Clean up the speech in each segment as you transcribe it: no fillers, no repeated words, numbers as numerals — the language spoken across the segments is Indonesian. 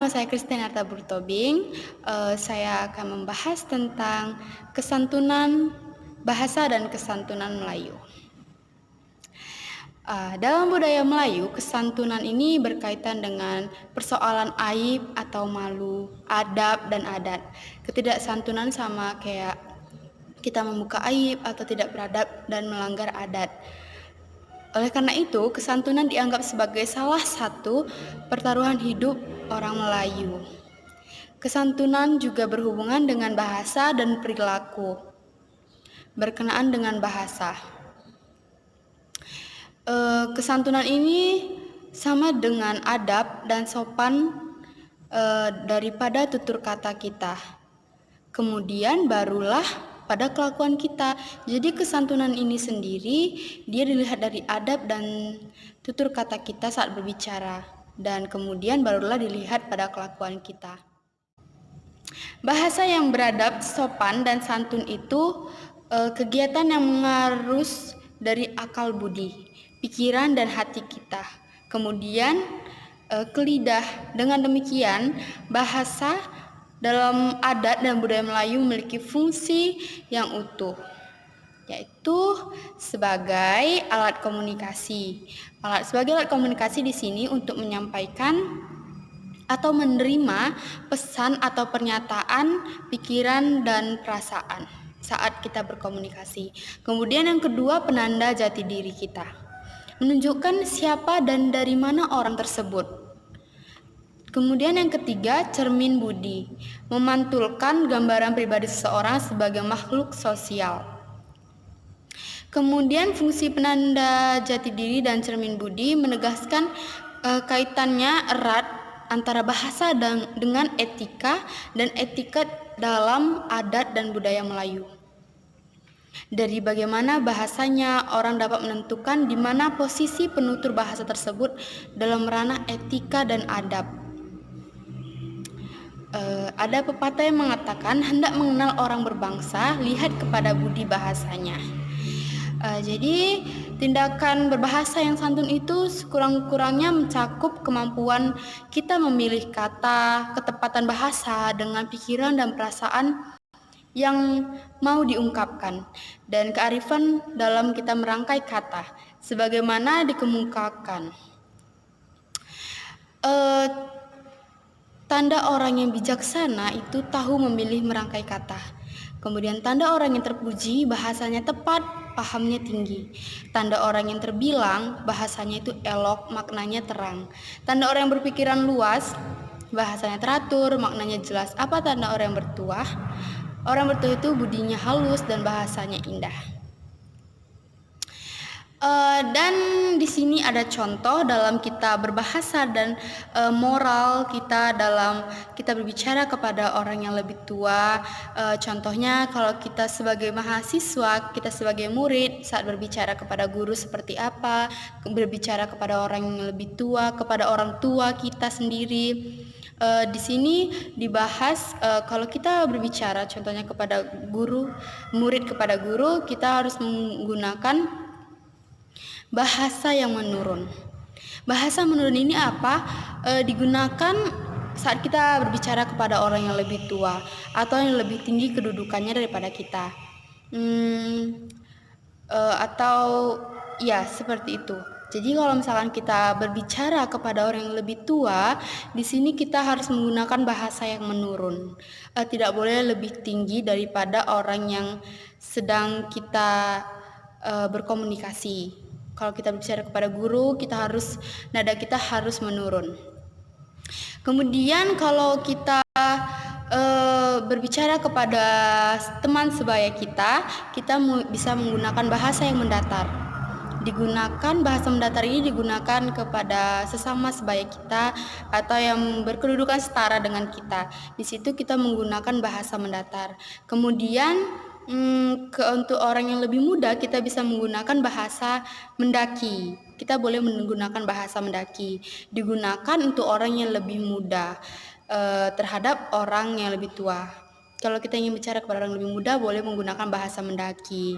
nama saya Kristianarta Burtobing. Saya akan membahas tentang kesantunan bahasa dan kesantunan Melayu. Dalam budaya Melayu, kesantunan ini berkaitan dengan persoalan aib atau malu, adab dan adat. Ketidaksantunan sama kayak kita membuka aib atau tidak beradab dan melanggar adat. Oleh karena itu, kesantunan dianggap sebagai salah satu pertaruhan hidup orang Melayu. Kesantunan juga berhubungan dengan bahasa dan perilaku. Berkenaan dengan bahasa. Kesantunan ini sama dengan adab dan sopan daripada tutur kata kita. Kemudian barulah pada kelakuan kita. Jadi kesantunan ini sendiri dia dilihat dari adab dan tutur kata kita saat berbicara, dan kemudian barulah dilihat pada kelakuan kita. Bahasa yang beradab, sopan, dan santun itu kegiatan yang mengarus dari akal budi, pikiran dan hati kita. Kemudian ke lidah. Dengan demikian, bahasa dalam adat dan budaya Melayu memiliki fungsi yang utuh, yaitu sebagai alat komunikasi. Sebagai alat komunikasi di sini untuk menyampaikan atau menerima pesan atau pernyataan, pikiran, dan perasaan saat kita berkomunikasi. Kemudian yang kedua, penanda jati diri kita. Menunjukkan siapa dan dari mana orang tersebut. Kemudian yang ketiga, cermin budi. Memantulkan gambaran pribadi seseorang sebagai makhluk sosial. Kemudian fungsi penanda jati diri dan cermin budi menegaskan kaitannya erat antara bahasa dengan etika dan etiket dalam adat dan budaya Melayu. Dari bagaimana bahasanya, orang dapat menentukan di mana posisi penutur bahasa tersebut dalam ranah etika dan adab. Ada pepatah yang mengatakan, hendak mengenal orang berbangsa, lihat kepada budi bahasanya. Jadi tindakan berbahasa yang santun itu sekurang-kurangnya mencakup kemampuan kita memilih kata, ketepatan bahasa dengan pikiran dan perasaan yang mau diungkapkan, dan kearifan dalam kita merangkai kata sebagaimana dikemukakan. Tanda orang yang bijaksana itu tahu memilih merangkai kata. Kemudian tanda orang yang terpuji, bahasanya tepat, pahamnya tinggi. Tanda orang yang terbilang, bahasanya itu elok, maknanya terang. Tanda orang yang berpikiran luas, bahasanya teratur, maknanya jelas. Apa tanda orang yang bertuah? Orang bertuah itu budinya halus dan bahasanya indah. Dan di sini ada contoh dalam kita berbahasa dan moral kita dalam kita berbicara kepada orang yang lebih tua. Contohnya kalau kita sebagai mahasiswa, kita sebagai murid saat berbicara kepada guru seperti apa, berbicara kepada orang yang lebih tua, kepada orang tua kita sendiri. Di sini dibahas kalau kita berbicara contohnya kepada guru, murid kepada guru, kita harus menggunakan bahasa yang menurun. Bahasa menurun ini apa? Digunakan saat kita berbicara kepada orang yang lebih tua atau yang lebih tinggi kedudukannya daripada kita. Atau ya seperti itu. Jadi kalau misalkan kita berbicara kepada orang yang lebih tua, di sini kita harus menggunakan bahasa yang menurun. Tidak boleh lebih tinggi daripada orang yang sedang kita berkomunikasi. Kalau kita berbicara kepada guru, nada kita harus menurun. Kemudian kalau kita berbicara kepada teman sebaya kita bisa menggunakan bahasa yang mendatar. Bahasa mendatar ini digunakan kepada sesama sebaya kita atau yang berkedudukan setara dengan kita. Di situ kita menggunakan bahasa mendatar. Kemudian untuk orang yang lebih muda kita bisa menggunakan bahasa mendaki. Kita boleh menggunakan bahasa mendaki. Digunakan untuk orang yang lebih muda terhadap orang yang lebih tua. Kalau kita ingin bicara kepada orang yang lebih muda boleh menggunakan bahasa mendaki.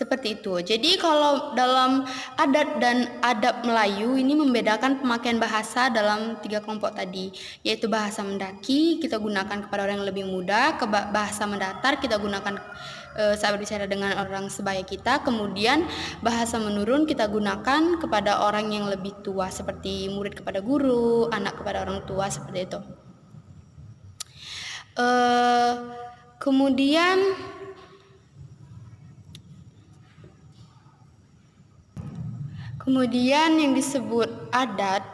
Seperti itu. Jadi kalau dalam adat dan adab Melayu ini membedakan pemakaian bahasa dalam 3 kelompok tadi, yaitu bahasa mendaki kita gunakan kepada orang yang lebih muda, bahasa mendatar kita gunakan saat berbicara dengan orang sebaya kita, kemudian bahasa menurun kita gunakan kepada orang yang lebih tua seperti murid kepada guru, anak kepada orang tua seperti itu. Kemudian yang disebut adat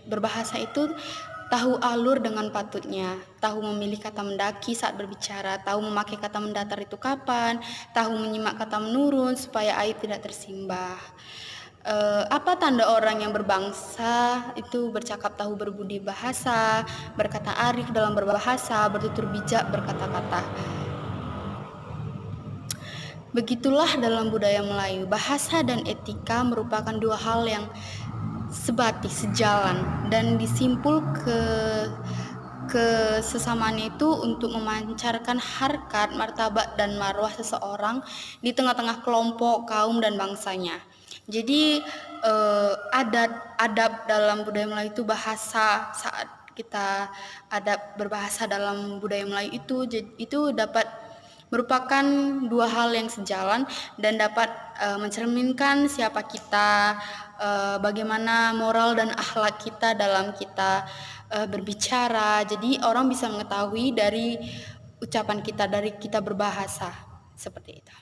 berbahasa itu tahu alur dengan patutnya, tahu memilih kata mendaki saat berbicara, tahu memakai kata mendatar itu kapan, tahu menyimak kata menurun supaya aib tidak tersimbah. Apa tanda orang yang berbangsa itu bercakap tahu berbudi bahasa, berkata arif dalam berbahasa, bertutur bijak berkata-kata. Begitulah dalam budaya Melayu, bahasa dan etika merupakan dua hal yang sejalan, dan disimpul kesesamaan itu untuk memancarkan harkat, martabat, dan marwah seseorang di tengah-tengah kelompok, kaum, dan bangsanya. Jadi adab dalam budaya Melayu itu bahasa, saat kita berbahasa dalam budaya Melayu itu dapat merupakan dua hal yang sejalan dan dapat mencerminkan siapa kita, bagaimana moral dan akhlak kita dalam kita berbicara. Jadi orang bisa mengetahui dari ucapan kita, dari kita berbahasa seperti itu.